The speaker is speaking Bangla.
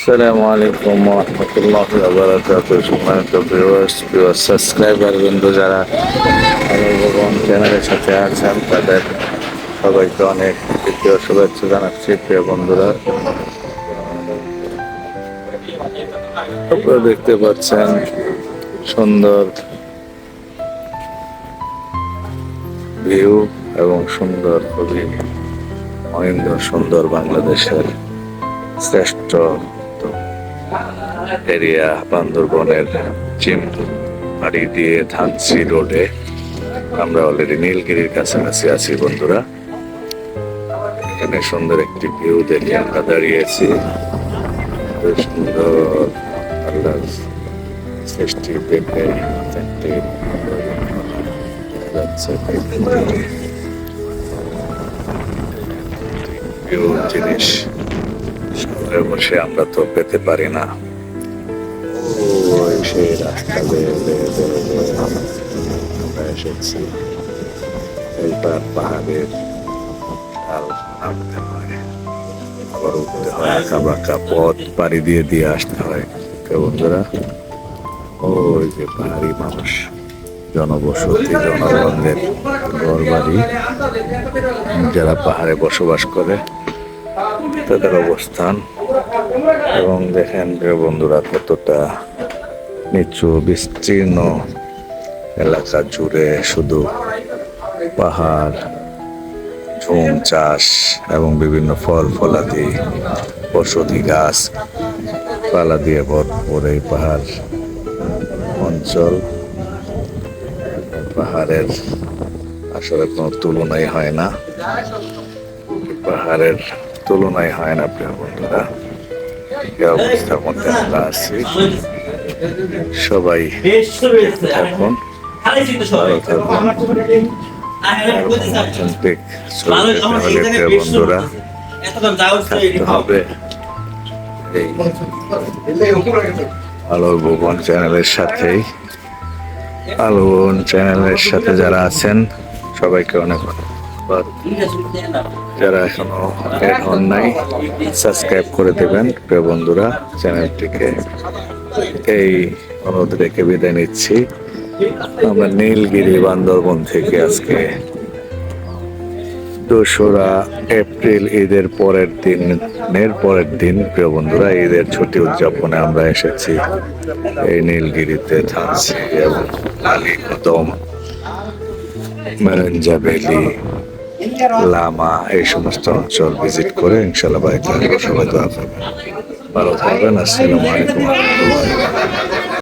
আসসালামু আলাইকুম ওয়া রাহমাতুল্লাহি ওয়া বারাকাতুহু। সম্মানিত ভিউয়ার্স, সাবস্ক্রাইবার বন্ধু যারা আমার ভগবান চ্যানেলের সাথে আছেন তাদের সবাইকে অনেক দ্বিতীয় শুভেচ্ছা জানাচ্ছি। প্রিয় বন্ধুরা, আপনারা দেখতে পাচ্ছেন সুন্দর ভিউ এবং সুন্দর খুবই মহেন্দ্র সুন্দর বাংলাদেশের শ্রেষ্ঠ এরিয়া বান্দরবনের জিম বাড়ি দিয়ে ধানসি রোডে আমরা অলরেডি নীলগিরির কাছাকাছি আছি বন্ধুরা। এখানে সুন্দর একটি ভিউ দেখে আমরা দাঁড়িয়েছি। সুন্দর আল্লাহর সৃষ্টি দেখে যাচ্ছে ভিউ জিনিস শহরে বসে আমরা তো পেতে পারি না। ওই সেই রাস্তা আমরা এসেছি। এইবার পাহাড়ের ঢাল নামতে হয়, আবার উঠতে হয়, আঁকা বাঁকা পথ পাড়ি দিয়ে দিয়ে আসতে হয়। বন্ধুরা, ওই যে পাহাড়ি মানুষ, জনবসতি, জনগণদের ঘর বাড়ি, যারা পাহাড়ে বসবাস করে তাদের অবস্থান। এবং দেখেন প্রিয় বন্ধুরা, কতটা নিচু বিস্তীর্ণ এলাকা জুড়ে শুধু পাহাড়, ঝুম চাষ এবং বিভিন্ন ফল ফলাদি, ঔষধি গাছ পালা দিয়ে ভরপুর এই পাহাড় অঞ্চল। পাহাড়ের আসলে কোনো তুলনাই হয় না, পাহাড়ের তুলনাই হয় না প্রিয় বন্ধুরা। এই অবস্থার মধ্যে আমরা আছি। সবাই থাকুন, ভালো থাকুন। অথেন্টিক প্রিয় বন্ধুরা থাকতে হবে এই আলোর ভুবন চ্যানেলের সাথেই। আলো ভুবন চ্যানেলের সাথে যারা আছেন সবাইকে অনেক ধন্যবাদ। যারা এখনো এড হন নাই, সাবস্ক্রাইব করে দেবেন প্রিয় বন্ধুরা চ্যানেলটিকে। এই অনুরোধ রেখে বিদায় নিচ্ছি। আমরা নীলগিরি বান্দরবন থেকে আজকে 2রা এপ্রিল ঈদের পরের দিন প্রিয় বন্ধুরা, ঈদের ছুটি উদযাপনে আমরা এসেছি এই নীলগিরিতে। ধানসি এবং আলীকদম, মেরেঞ্জা ভ্যালি, লামা এই সমস্ত অঞ্চল ভিজিট করে ইনশাল্লাহ বাড়িতে সবাই দোয়া করবেন। ভালো থাকবেন। আসসালামু আলাইকুম।